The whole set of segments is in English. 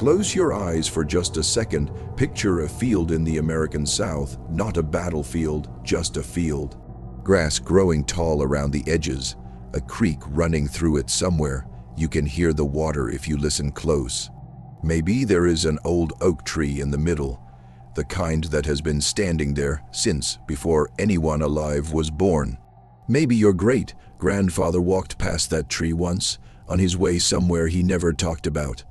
Close your eyes for just a second. Picture a field in the American South, not a battlefield, just a field. Grass growing tall around the edges, a creek running through it somewhere. You can hear the water if you listen close. Maybe there is an old oak tree in the middle, the kind that has been standing there since before anyone alive was born. Maybe your great-grandfather walked past that tree once, on his way somewhere he never talked about.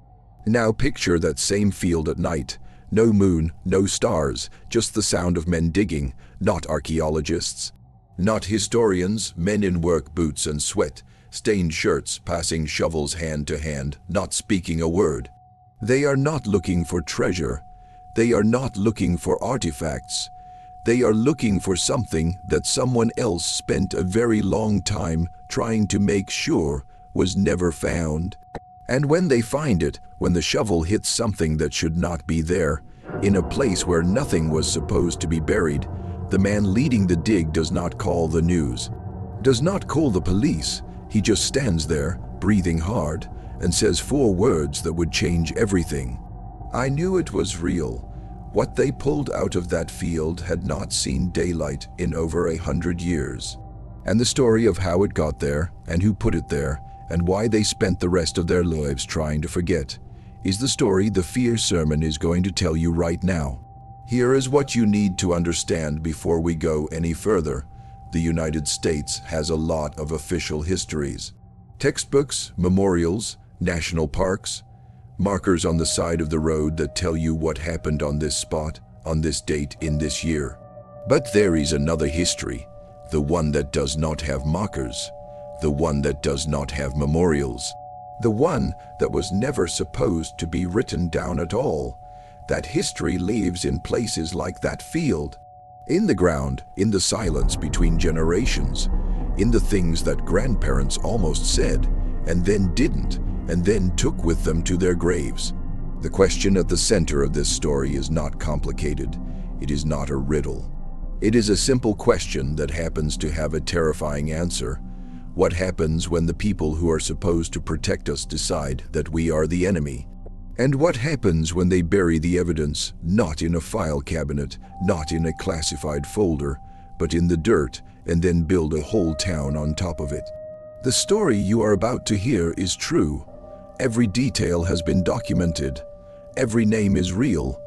Now picture that same field at night. No moon, no stars, just the sound of men digging, not archaeologists. Not historians, men in work boots and sweat, stained shirts, passing shovels hand to hand, not speaking a word. They are not looking for treasure. They are not looking for artifacts. They are looking for something that someone else spent a very long time trying to make sure was never found. And when they find it, when the shovel hits something that should not be there, in a place where nothing was supposed to be buried, the man leading the dig does not call the news, does not call the police. He just stands there, breathing hard, and says 4 words that would change everything. I knew it was real. What they pulled out of that field had not seen daylight in over 100 years. And the story of how it got there, and who put it there, and why they spent the rest of their lives trying to forget, is the story the Fear Sermon is going to tell you right now. Here is what you need to understand before we go any further. The United States has a lot of official histories. Textbooks, memorials, national parks, markers on the side of the road that tell you what happened on this spot, on this date, in this year. But there is another history, the one that does not have markers, the one that does not have memorials, the one that was never supposed to be written down at all. That history lives in places like that field, in the ground, in the silence between generations, in the things that grandparents almost said and then didn't, and then took with them to their graves. The question at the center of this story is not complicated. It is not a riddle. It is a simple question that happens to have a terrifying answer. What happens when the people who are supposed to protect us decide that we are the enemy? And what happens when they bury the evidence, not in a file cabinet, not in a classified folder, but in the dirt, and then build a whole town on top of it? The story you are about to hear is true. Every detail has been documented. Every name is real.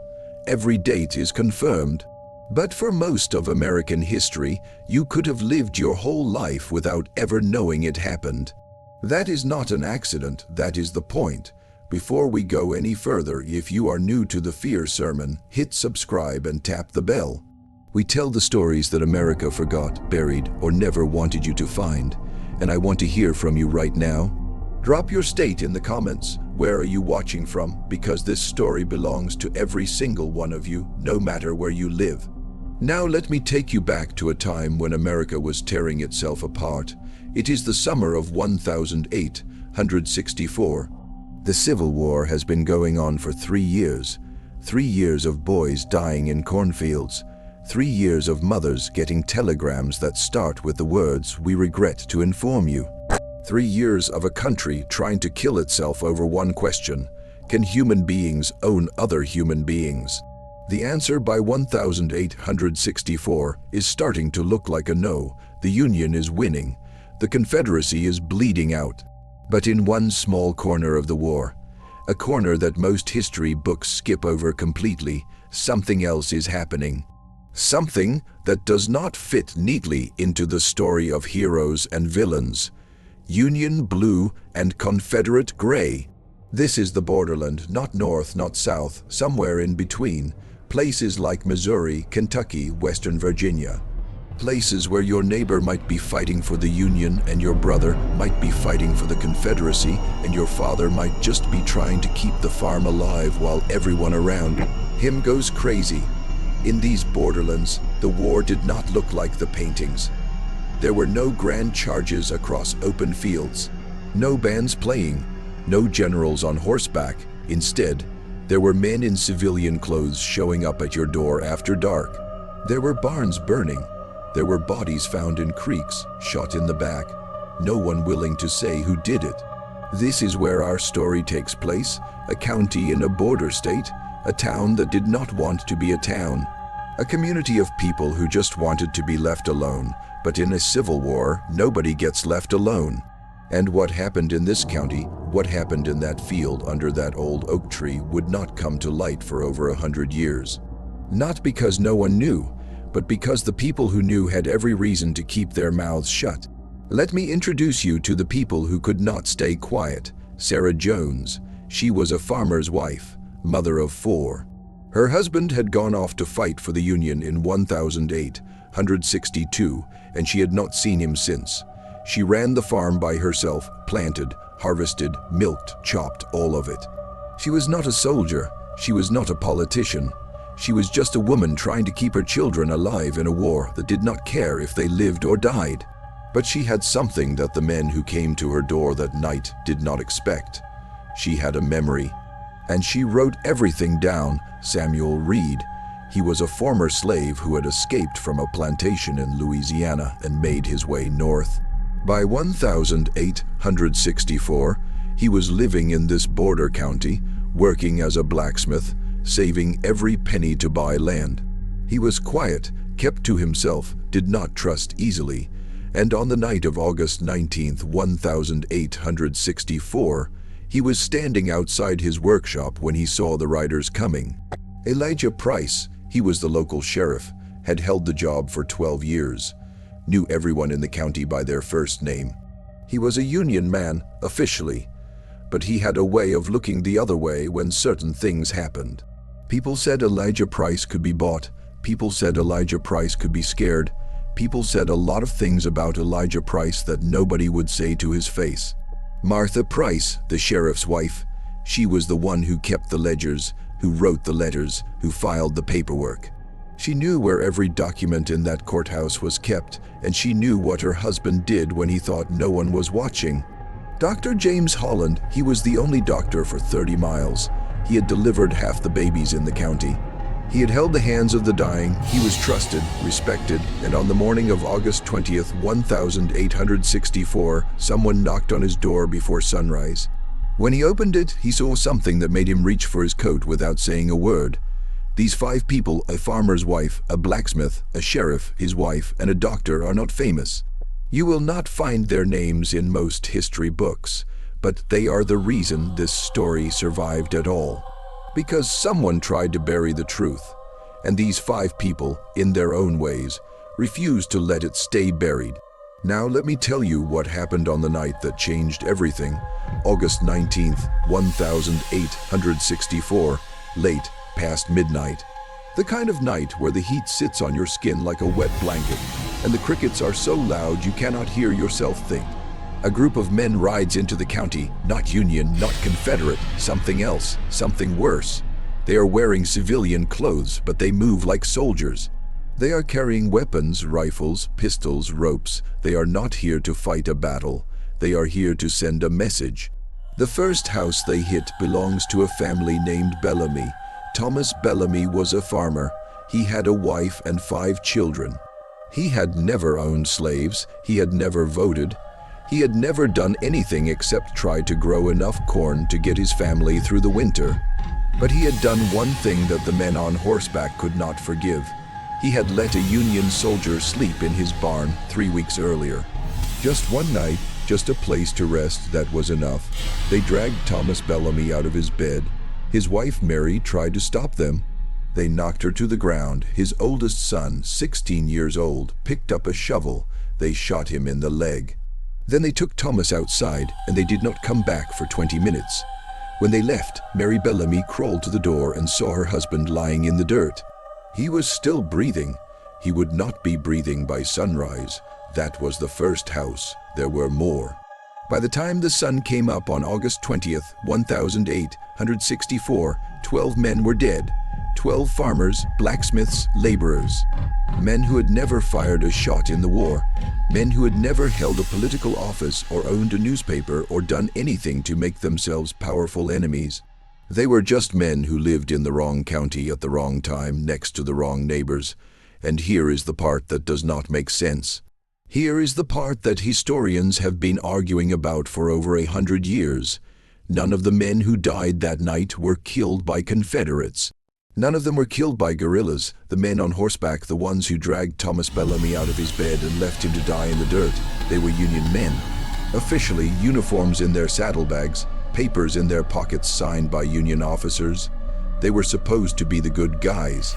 Every date is confirmed. But for most of American history, you could have lived your whole life without ever knowing it happened. That is not an accident, that is the point. Before we go any further, if you are new to the Fear Sermon, hit subscribe and tap the bell. We tell the stories that America forgot, buried, or never wanted you to find. And I want to hear from you right now. Drop your state in the comments. Where are you watching from? Because this story belongs to every single one of you, no matter where you live. Now let me take you back to a time when America was tearing itself apart. It is the summer of 1864. The Civil War has been going on for 3 years. 3 years of boys dying in cornfields. 3 years of mothers getting telegrams that start with the words, "We regret to inform you." 3 years of a country trying to kill itself over one question: can human beings own other human beings? The answer by 1864 is starting to look like a no. The Union is winning. The Confederacy is bleeding out. But in one small corner of the war, a corner that most history books skip over completely, something else is happening. Something that does not fit neatly into the story of heroes and villains. Union blue and Confederate gray. This is the borderland, not north, not south, somewhere in between. Places like Missouri, Kentucky, Western Virginia. Places where your neighbor might be fighting for the Union and your brother might be fighting for the Confederacy, and your father might just be trying to keep the farm alive while everyone around him goes crazy. In these borderlands, the war did not look like the paintings. There were no grand charges across open fields, no bands playing, no generals on horseback. Instead, there were men in civilian clothes showing up at your door after dark. There were barns burning. There were bodies found in creeks, shot in the back. No one willing to say who did it. This is where our story takes place, a county in a border state, a town that did not want to be a town. A community of people who just wanted to be left alone, but in a civil war, nobody gets left alone. And what happened in this county, what happened in that field under that old oak tree would not come to light for over 100 years. Not because no one knew, but because the people who knew had every reason to keep their mouths shut. Let me introduce you to the people who could not stay quiet. Sarah Jones. She was a farmer's wife, mother of 4. Her husband had gone off to fight for the Union in 1862, and she had not seen him since. She ran the farm by herself, planted, harvested, milked, chopped, all of it. She was not a soldier. She was not a politician. She was just a woman trying to keep her children alive in a war that did not care if they lived or died. But she had something that the men who came to her door that night did not expect. She had a memory. And she wrote everything down. Samuel Reed. He was a former slave who had escaped from a plantation in Louisiana and made his way north. By 1864, he was living in this border county, working as a blacksmith, saving every penny to buy land. He was quiet, kept to himself, did not trust easily, and on the night of August 19, 1864, he was standing outside his workshop when he saw the riders coming. Elijah Price, he was the local sheriff, had held the job for 12 years, knew everyone in the county by their first name. He was a Union man, officially, but he had a way of looking the other way when certain things happened. People said Elijah Price could be bought. People said Elijah Price could be scared. People said a lot of things about Elijah Price that nobody would say to his face. Martha Price, the sheriff's wife, she was the one who kept the ledgers, who wrote the letters, who filed the paperwork. She knew where every document in that courthouse was kept, and she knew what her husband did when he thought no one was watching. Dr. James Holland, he was the only doctor for 30 miles. He had delivered half the babies in the county. He had held the hands of the dying. He was trusted, respected, and on the morning of August 20th, 1864, someone knocked on his door before sunrise. When he opened it, he saw something that made him reach for his coat without saying a word. These 5 people, a farmer's wife, a blacksmith, a sheriff, his wife, and a doctor, are not famous. You will not find their names in most history books, but they are the reason this story survived at all. Because someone tried to bury the truth, and these 5 people, in their own ways, refused to let it stay buried. Now let me tell you what happened on the night that changed everything. August 19th, 1864, late, past midnight. The kind of night where the heat sits on your skin like a wet blanket, and the crickets are so loud you cannot hear yourself think. A group of men rides into the county, not Union, not Confederate, something else, something worse. They are wearing civilian clothes, but they move like soldiers. They are carrying weapons, rifles, pistols, ropes. They are not here to fight a battle. They are here to send a message. The first house they hit belongs to a family named Bellamy. Thomas Bellamy was a farmer. He had a wife and 5 children. He had never owned slaves. He had never voted. He had never done anything except try to grow enough corn to get his family through the winter. But he had done one thing that the men on horseback could not forgive. He had let a Union soldier sleep in his barn 3 weeks earlier. Just one night, just a place to rest, that was enough. They dragged Thomas Bellamy out of his bed. His wife Mary tried to stop them. They knocked her to the ground. His oldest son, 16 years old, picked up a shovel. They shot him in the leg. Then they took Thomas outside, and they did not come back for 20 minutes. When they left, Mary Bellamy crawled to the door and saw her husband lying in the dirt. He was still breathing. He would not be breathing by sunrise. That was the first house. There were more. By the time the sun came up on August 20th, 1864, 12 men were dead. 12 farmers, blacksmiths, laborers. Men who had never fired a shot in the war. Men who had never held a political office or owned a newspaper or done anything to make themselves powerful enemies. They were just men who lived in the wrong county at the wrong time next to the wrong neighbors. And here is the part that does not make sense. Here is the part that historians have been arguing about for over 100 years. None of the men who died that night were killed by Confederates. None of them were killed by guerrillas, the men on horseback, the ones who dragged Thomas Bellamy out of his bed and left him to die in the dirt. They were Union men. Officially, uniforms in their saddlebags, papers in their pockets signed by Union officers. They were supposed to be the good guys.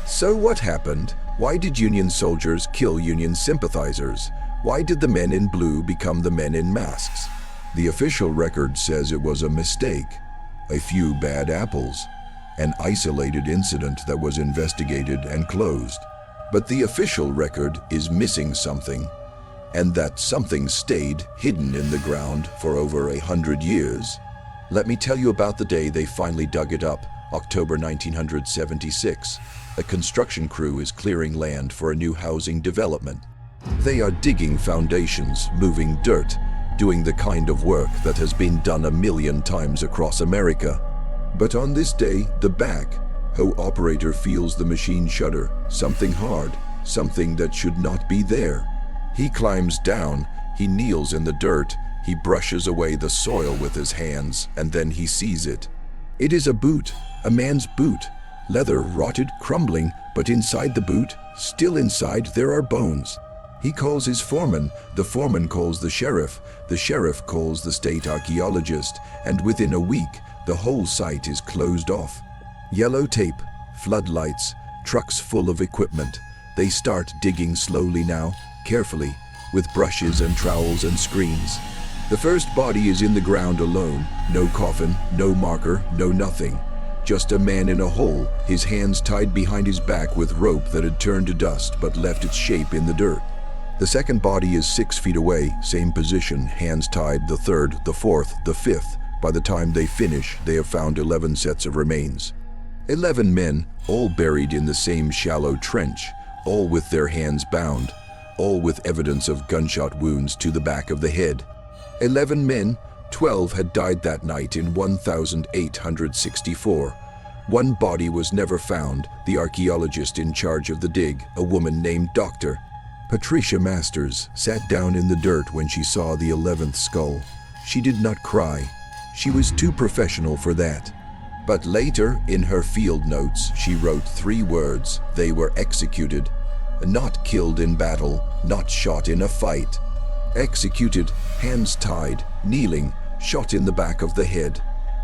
So what happened? Why did Union soldiers kill Union sympathizers? Why did the men in blue become the men in masks? The official record says it was a mistake, a few bad apples, an isolated incident that was investigated and closed. But the official record is missing something, and that something stayed hidden in the ground for over 100 years. Let me tell you about the day they finally dug it up, October 1976. A construction crew is clearing land for a new housing development. They are digging foundations, moving dirt, doing the kind of work that has been done a million times across America. But on this day, the backhoe operator feels the machine shudder, something hard, something that should not be there. He climbs down, he kneels in the dirt, he brushes away the soil with his hands, and then he sees it. It is a boot, a man's boot. Leather rotted, crumbling, but inside the boot, still inside, there are bones. He calls his foreman, the foreman calls the sheriff calls the state archaeologist, and within a week, the whole site is closed off. Yellow tape, floodlights, trucks full of equipment. They start digging slowly now, carefully, with brushes and trowels and screens. The first body is in the ground alone, no coffin, no marker, no nothing. Just a man in a hole, his hands tied behind his back with rope that had turned to dust but left its shape in the dirt. The second body is 6 feet away, same position, hands tied, the third, the fourth, the fifth. By the time they finish, they have found 11 sets of remains. 11 men, all buried in the same shallow trench, all with their hands bound, all with evidence of gunshot wounds to the back of the head. 11 men, 12 had died that night in 1864. One body was never found, the archaeologist in charge of the dig, a woman named Dr. Patricia Masters, sat down in the dirt when she saw the 11th skull. She did not cry. She was too professional for that. But later, in her field notes, she wrote 3 words. They were executed. Not killed in battle, not shot in a fight. Executed, hands tied, kneeling, shot in the back of the head,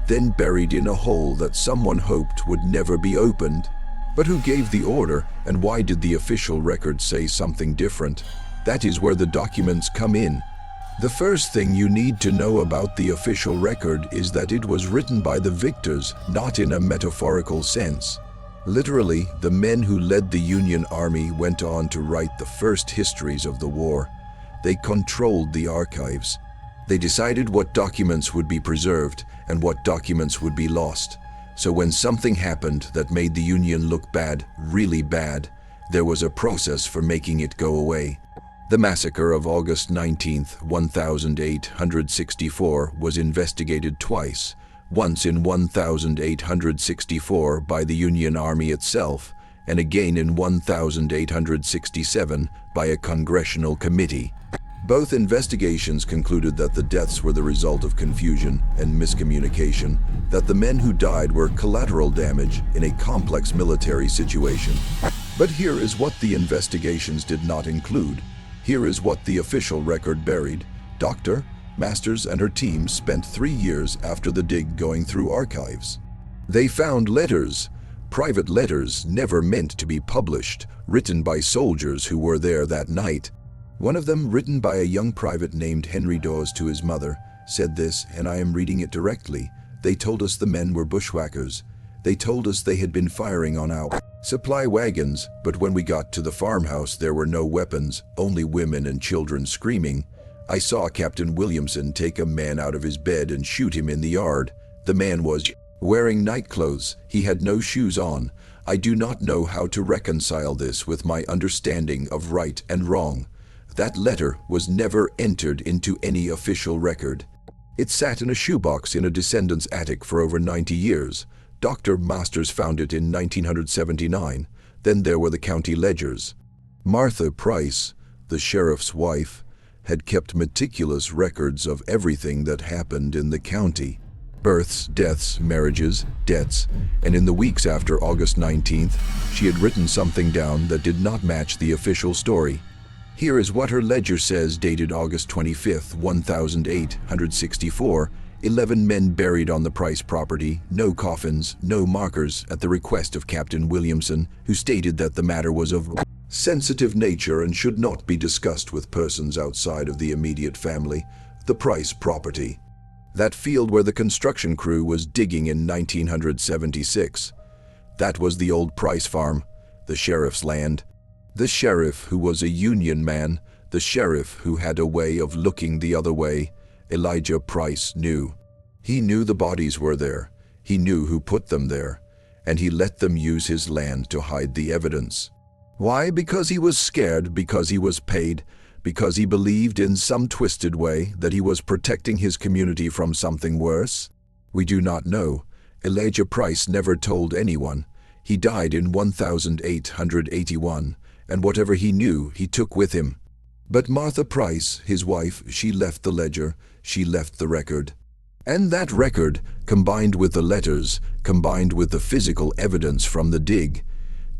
then buried in a hole that someone hoped would never be opened. But who gave the order, and why did the official record say something different? That is where the documents come in. The first thing you need to know about the official record is that it was written by the victors, not in a metaphorical sense. Literally, the men who led the Union Army went on to write the first histories of the war. They controlled the archives. They decided what documents would be preserved and what documents would be lost. So when something happened that made the Union look bad, really bad, there was a process for making it go away. The massacre of August 19, 1864 was investigated twice, once in 1864 by the Union Army itself, and again in 1867 by a congressional committee. Both investigations concluded that the deaths were the result of confusion and miscommunication, that the men who died were collateral damage in a complex military situation. But here is what the investigations did not include. Here is what the official record buried. Dr. Masters and her team spent 3 years after the dig going through archives. They found letters, private letters never meant to be published, written by soldiers who were there that night. One of them, written by a young private named Henry Dawes to his mother, said this, and I am reading it directly. They told us the men were bushwhackers. They told us they had been firing on our supply wagons, but when we got to the farmhouse there were no weapons, only women and children screaming. I saw Captain Williamson take a man out of his bed and shoot him in the yard. The man was wearing nightclothes. He had no shoes on. I do not know how to reconcile this with my understanding of right and wrong. That letter was never entered into any official record. It sat in a shoebox in a descendant's attic for over 90 years. Dr. Masters found it in 1979. Then there were the county ledgers. Martha Price, the sheriff's wife, had kept meticulous records of everything that happened in the county. Births, deaths, marriages, debts, and in the weeks after August 19th, she had written something down that did not match the official story. Here is what her ledger says, dated August 25th, 1864. 11 men buried on the Price property, no coffins, no markers, at the request of Captain Williamson, who stated that the matter was of sensitive nature and should not be discussed with persons outside of the immediate family. The Price property. That field where the construction crew was digging in 1976. That was the old Price farm, the sheriff's land. The sheriff who was a Union man, the sheriff who had a way of looking the other way, Elijah Price knew. He knew the bodies were there. He knew who put them there. And he let them use his land to hide the evidence. Why? Because he was scared, because he was paid, because he believed in some twisted way that he was protecting his community from something worse? We do not know. Elijah Price never told anyone. He died in 1881, and whatever he knew, he took with him. But Martha Price, his wife, she left the ledger, she left the record. And that record, combined with the letters, combined with the physical evidence from the dig,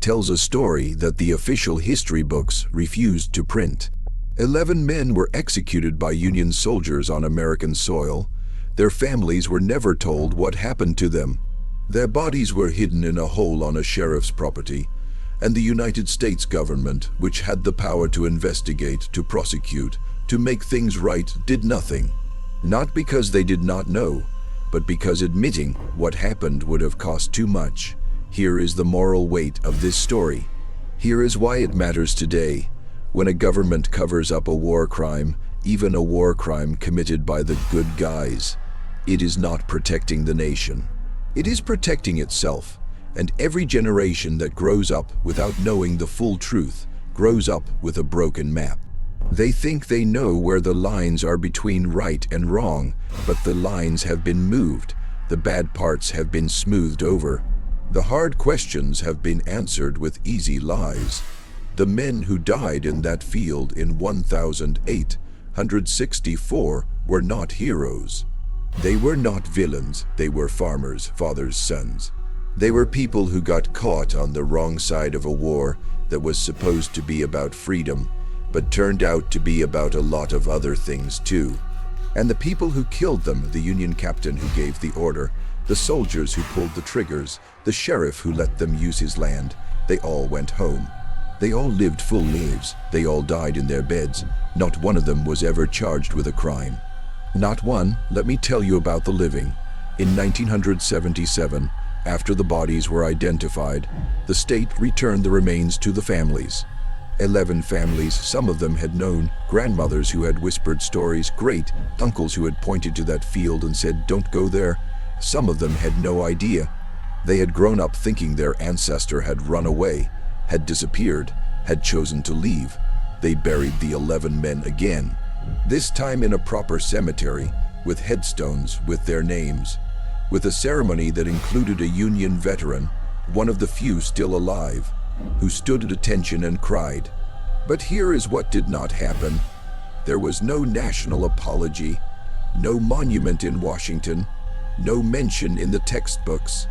tells a story that the official history books refused to print. 11 men were executed by Union soldiers on American soil. Their families were never told what happened to them. Their bodies were hidden in a hole on a sheriff's property, and the United States government, which had the power to investigate, to prosecute, to make things right, did nothing. Not because they did not know, but because admitting what happened would have cost too much. Here is the moral weight of this story. Here is why it matters today. When a government covers up a war crime, even a war crime committed by the good guys, it is not protecting the nation. It is protecting itself. And every generation that grows up without knowing the full truth grows up with a broken map. They think they know where the lines are between right and wrong, but the lines have been moved. The bad parts have been smoothed over. The hard questions have been answered with easy lies. The men who died in that field in 1864 were not heroes. They were not villains. They were farmers, fathers' sons. They were people who got caught on the wrong side of a war that was supposed to be about freedom, but turned out to be about a lot of other things too. And the people who killed them, the Union captain who gave the order, the soldiers who pulled the triggers, the sheriff who let them use his land, they all went home. They all lived full lives. They all died in their beds. Not one of them was ever charged with a crime. Not one. Let me tell you about the living. In 1977, after the bodies were identified, the state returned the remains to the families. 11 families. Some of them had known grandmothers who had whispered stories, great uncles who had pointed to that field and said, "Don't go there." Some of them had no idea. They had grown up thinking their ancestor had run away, had disappeared, had chosen to leave. They buried the 11 men again, this time in a proper cemetery, with headstones with their names, with a ceremony that included a Union veteran, one of the few still alive, who stood at attention and cried. But here is what did not happen. There was no national apology, no monument in Washington, no mention in the textbooks.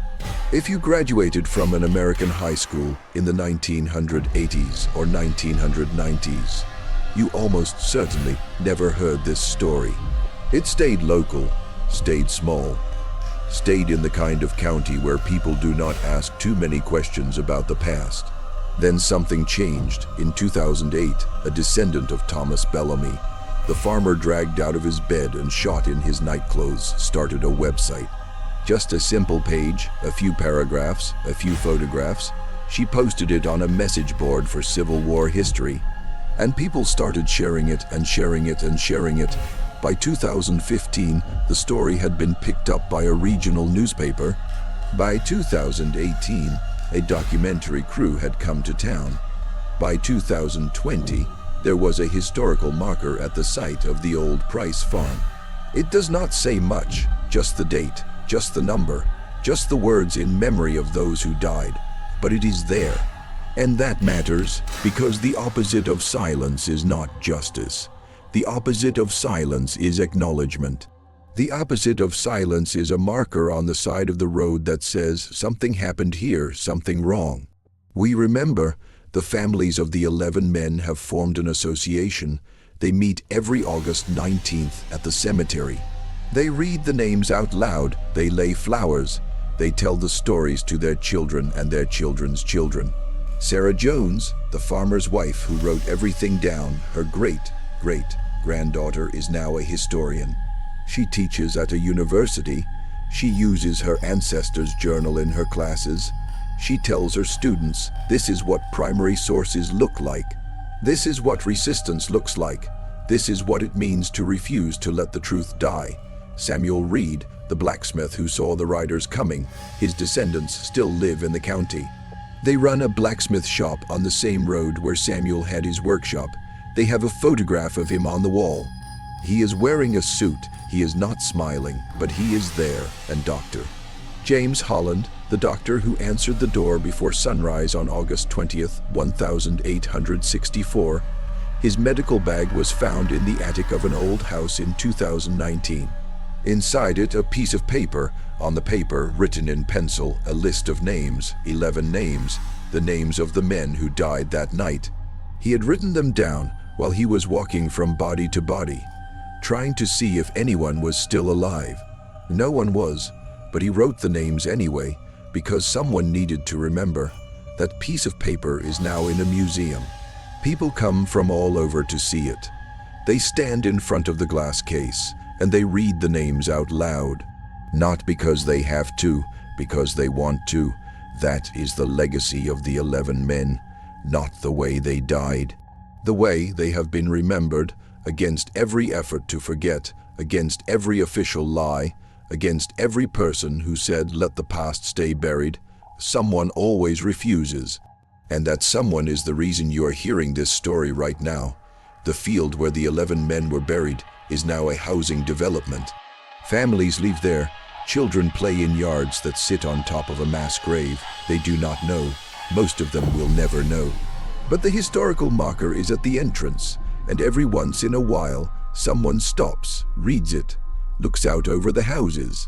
If you graduated from an American high school in the 1980s or 1990s, you almost certainly never heard this story. It stayed local, stayed small, stayed in the kind of county where people do not ask too many questions about the past. Then something changed. In 2008, a descendant of Thomas Bellamy, the farmer dragged out of his bed and shot in his nightclothes, started a website. Just a simple page, a few paragraphs, a few photographs. She posted it on a message board for Civil War history. And people started sharing it and sharing it and sharing it. By 2015, the story had been picked up by a regional newspaper. By 2018, a documentary crew had come to town. By 2020, there was a historical marker at the site of the old Price farm. It does not say much, just the date, just the number, just the words in memory of those who died. But it is there. And that matters because the opposite of silence is not justice. The opposite of silence is acknowledgement. The opposite of silence is a marker on the side of the road that says something happened here, something wrong. We remember the families of the 11 men have formed an association. They meet every August 19th at the cemetery. They read the names out loud, they lay flowers, they tell the stories to their children and their children's children. Sarah Jones, the farmer's wife who wrote everything down, her great-great-granddaughter is now a historian. She teaches at a university. She uses her ancestors' journal in her classes. She tells her students, this is what primary sources look like. This is what resistance looks like. This is what it means to refuse to let the truth die. Samuel Reed, the blacksmith who saw the riders coming, his descendants still live in the county. They run a blacksmith shop on the same road where Samuel had his workshop. They have a photograph of him on the wall. He is wearing a suit. He is not smiling, but he is there, and Dr. James Holland, the doctor who answered the door before sunrise on August 20th, 1864, his medical bag was found in the attic of an old house in 2019. Inside it, a piece of paper. On the paper, written in pencil, a list of names, 11 names, the names of the men who died that night. He had written them down while he was walking from body to body, trying to see if anyone was still alive. No one was, but he wrote the names anyway, because someone needed to remember. That piece of paper is now in a museum. People come from all over to see it. They stand in front of the glass case, and they read the names out loud. Not because they have to, because they want to. That is the legacy of the 11 men, not the way they died. The way they have been remembered, against every effort to forget, against every official lie, against every person who said let the past stay buried. Someone always refuses. And that someone is the reason you are hearing this story right now. The field where the 11 men were buried is now a housing development. Families live there. Children play in yards that sit on top of a mass grave. They do not know. Most of them will never know. But the historical marker is at the entrance, and every once in a while, someone stops, reads it, looks out over the houses,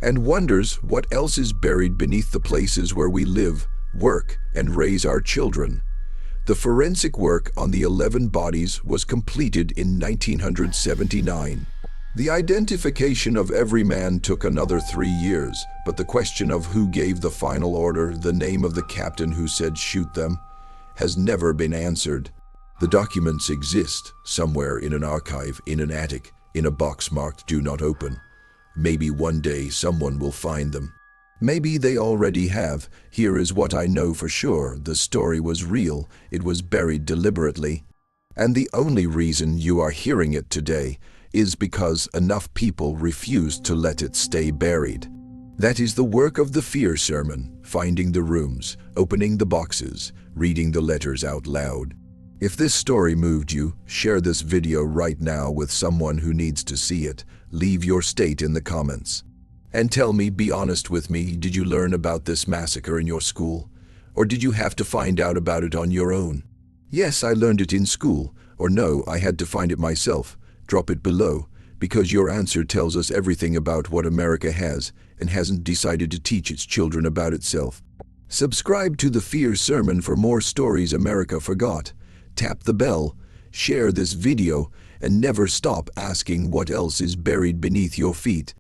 and wonders what else is buried beneath the places where we live, work, and raise our children. The forensic work on the 11 bodies was completed in 1979. The identification of every man took another 3 years, but the question of who gave the final order, the name of the captain who said shoot them, has never been answered. The documents exist somewhere in an archive, in an attic, in a box marked "Do Not Open." Maybe one day someone will find them. Maybe they already have. Here is what I know for sure. The story was real. It was buried deliberately. And the only reason you are hearing it today is because enough people refused to let it stay buried. That is the work of the fear sermon, finding the rooms, opening the boxes, reading the letters out loud. If this story moved you, share this video right now with someone who needs to see it. Leave your state in the comments. And tell me, be honest with me, did you learn about this massacre in your school? Or did you have to find out about it on your own? Yes, I learned it in school. Or no, I had to find it myself. Drop it below, because your answer tells us everything about what America has and hasn't decided to teach its children about itself. Subscribe to the Fear Sermon for more stories America forgot. Tap the bell, share this video, and never stop asking what else is buried beneath your feet.